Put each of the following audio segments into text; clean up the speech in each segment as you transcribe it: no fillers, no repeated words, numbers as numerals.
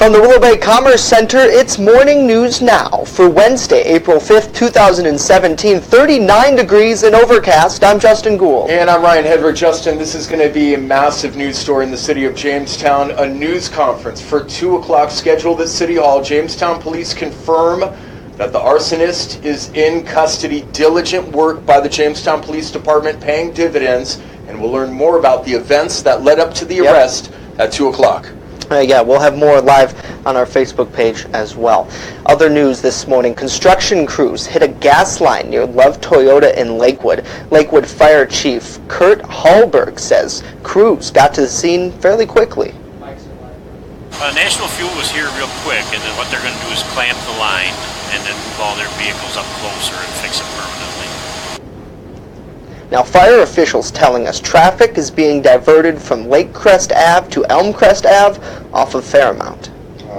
From the Willow Bay Commerce Center, it's Morning News Now for Wednesday, April 5th, 2017, 39 degrees and overcast. I'm Justin Gould. And I'm Ryan Hedrick. Justin, this is going to be a massive news story in the city of Jamestown. A news conference for 2 o'clock scheduled at City Hall. Jamestown police confirm that the arsonist is in custody. Diligent work by the Jamestown Police Department paying dividends, and we'll learn more about the events that led up to the arrest at 2 o'clock. Yeah, we'll have more live on our Facebook page as well. Other news this morning, construction crews hit a gas line near Love Toyota in Lakewood. Lakewood Fire Chief Kurt Hallberg says crews got to the scene fairly quickly. National Fuel was here real quick, and then what they're going to do is clamp the line and then move all their vehicles up closer and fix it permanently. Now, fire officials telling us traffic is being diverted from Lake Crest Ave to Elmcrest Ave off of Fairmount.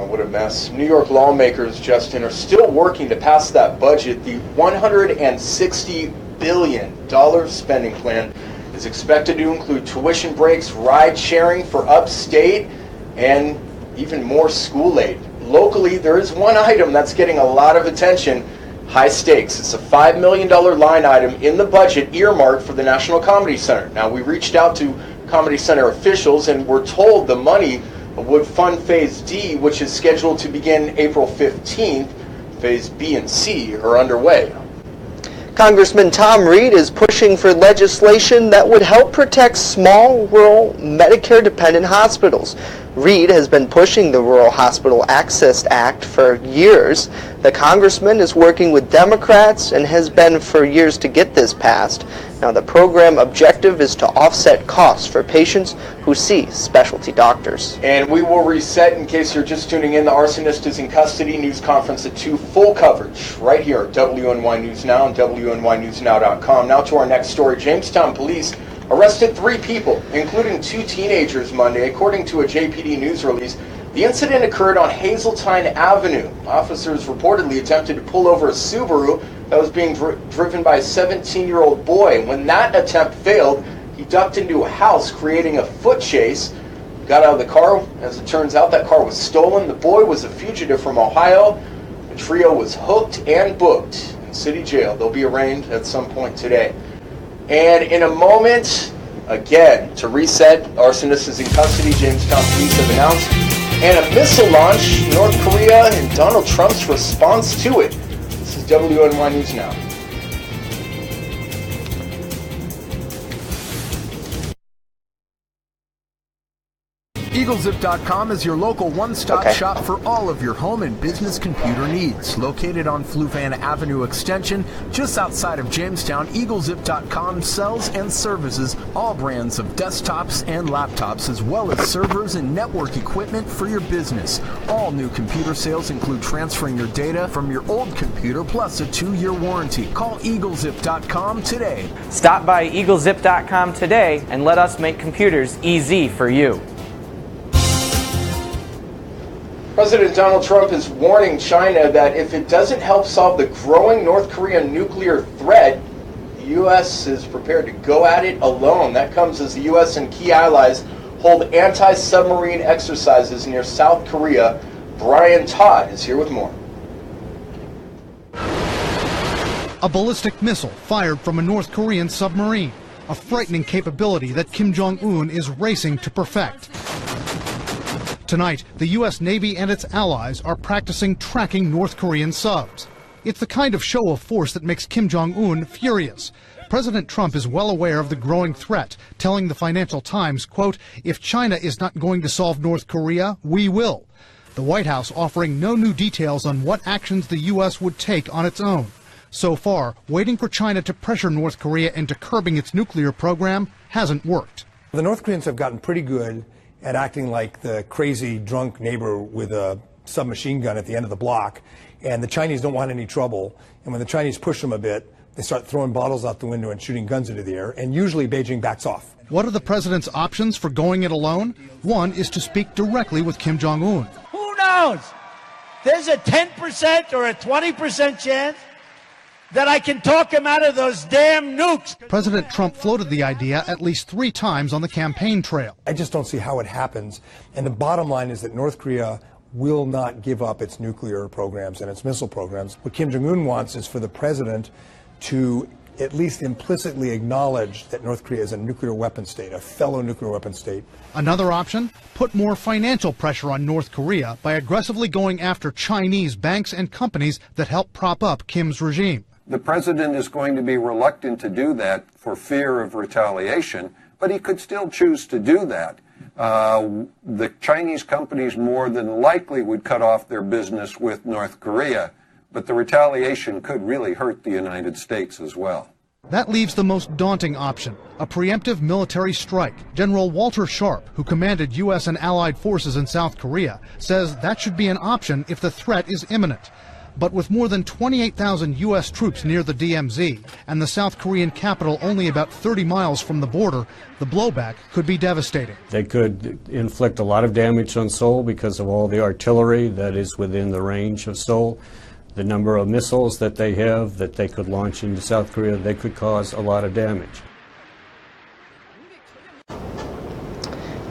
What a mess. New York lawmakers, Justin, are still working to pass that budget. The $160 billion spending plan is expected to include tuition breaks, ride sharing for upstate, and even more school aid. Locally, there is one item that's getting a lot of attention. High stakes. It's a $5 million line item in the budget earmarked for the National Comedy Center. Now, we reached out to Comedy Center officials and were told the money would fund Phase D, which is scheduled to begin April 15th. Phase B and C are underway. Congressman Tom Reed is pushing for legislation that would help protect small, rural, Medicare-dependent hospitals. Reed has been pushing the Rural Hospital Access Act for years. The congressman is working with Democrats and has been for years to get this passed. Now, the program objective is to offset costs for patients who see specialty doctors. And we will reset in case you're just tuning in. The arsonist is in custody. News conference at 2. Full coverage right here at WNY News Now and WNYNewsNow.com. Now to our next story. Jamestown police arrested 3 people, including 2 teenagers Monday, according to a JPD news release. The incident occurred on Hazeltine Avenue. Officers reportedly attempted to pull over a Subaru that was being driven by a 17-year-old boy. When that attempt failed, he ducked into a house, creating a foot chase. Got out of the car. As it turns out, that car was stolen. The boy was a fugitive from Ohio. The trio was hooked and booked in city jail. They'll be arraigned at some point today. And in a moment, again, to reset, arsonist is in custody. Jamestown police have announced. And a missile launch, North Korea, and Donald Trump's response to it. This is WNY News Now. EagleZip.com is your local one-stop shop for all of your home and business computer needs. Located on Fluvan Avenue Extension, just outside of Jamestown, EagleZip.com sells and services all brands of desktops and laptops, as well as servers and network equipment for your business. All new computer sales include transferring your data from your old computer, plus a 2-year warranty. Call EagleZip.com today. Stop by EagleZip.com today and let us make computers easy for you. President Donald Trump is warning China that if it doesn't help solve the growing North Korean nuclear threat, the U.S. is prepared to go at it alone. That comes as the U.S. and key allies hold anti-submarine exercises near South Korea. Brian Todd is here with more. A ballistic missile fired from a North Korean submarine, a frightening capability that Kim Jong-un is racing to perfect. Tonight, the U.S. Navy and its allies are practicing tracking North Korean subs. It's the kind of show of force that makes Kim Jong-un furious. President Trump is well aware of the growing threat, telling the Financial Times, quote, "If China is not going to solve North Korea, we will." The White House offering no new details on what actions the U.S. would take on its own. So far, waiting for China to pressure North Korea into curbing its nuclear program hasn't worked. The North Koreans have gotten pretty good at acting like the crazy drunk neighbor with a submachine gun at the end of the block, and the Chinese don't want any trouble. And when the Chinese push them a bit, they start throwing bottles out the window and shooting guns into the air, and usually Beijing backs off. What are the president's options for going it alone? One is to speak directly with Kim Jong-un. Who knows? There's a 10% or a 20% chance that I can talk him out of those damn nukes. President Trump floated the idea at least 3 times on the campaign trail. I just don't see how it happens. And the bottom line is that North Korea will not give up its nuclear programs and its missile programs. What Kim Jong-un wants is for the president to at least implicitly acknowledge that North Korea is a nuclear weapon state, a fellow nuclear weapon state. Another option, put more financial pressure on North Korea by aggressively going after Chinese banks and companies that help prop up Kim's regime. The president is going to be reluctant to do that for fear of retaliation, but he could still choose to do that. The Chinese companies more than likely would cut off their business with North Korea, but the retaliation could really hurt the United States as well. That leaves the most daunting option, a preemptive military strike. General Walter Sharp, who commanded U.S. and allied forces in South Korea, says that should be an option if the threat is imminent. But with more than 28,000 U.S. troops near the DMZ and the South Korean capital only about 30 miles from the border, the blowback could be devastating. They could inflict a lot of damage on Seoul because of all the artillery that is within the range of Seoul. The number of missiles that they have that they could launch into South Korea, they could cause a lot of damage.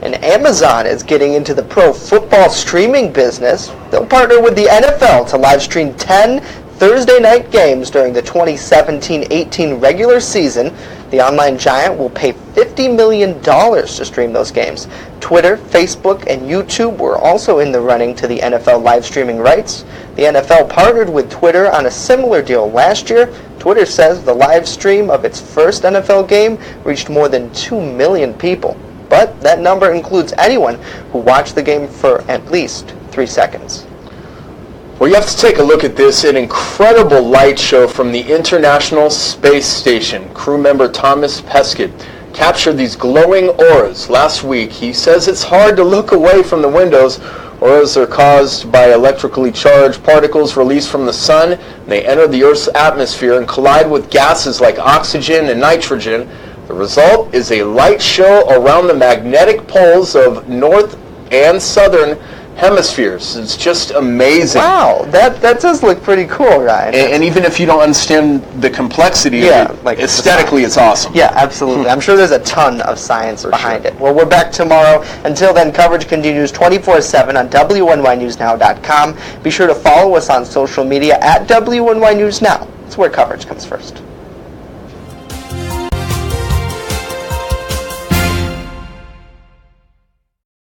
And Amazon is getting into the pro football streaming business. They'll partner with the NFL to live stream 10 Thursday night games during the 2017-18 regular season. The online giant will pay $50 million to stream those games. Twitter, Facebook, and YouTube were also in the running to the NFL live streaming rights. The NFL partnered with Twitter on a similar deal last year. Twitter says the live stream of its first NFL game reached more than 2 million people. But that number includes anyone who watched the game for at least 3 seconds. Well, you have to take a look at this, an incredible light show from the International Space Station. Crew member Thomas Pesquet captured these glowing auras last week. He says it's hard to look away from the windows. Auras are caused by electrically charged particles released from the sun. They enter the Earth's atmosphere and collide with gases like oxygen and nitrogen. The result is a light show around the magnetic poles of north and southern hemispheres. It's just amazing. Wow, that does look pretty cool, Ryan. And even if you don't understand the complexity of it, like aesthetically it's awesome. Yeah, absolutely. I'm sure there's a ton of science behind it. Well, we're back tomorrow. Until then, coverage continues 24/7 on WNYNewsNow.com. Be sure to follow us on social media at WNY News Now. It's where coverage comes first.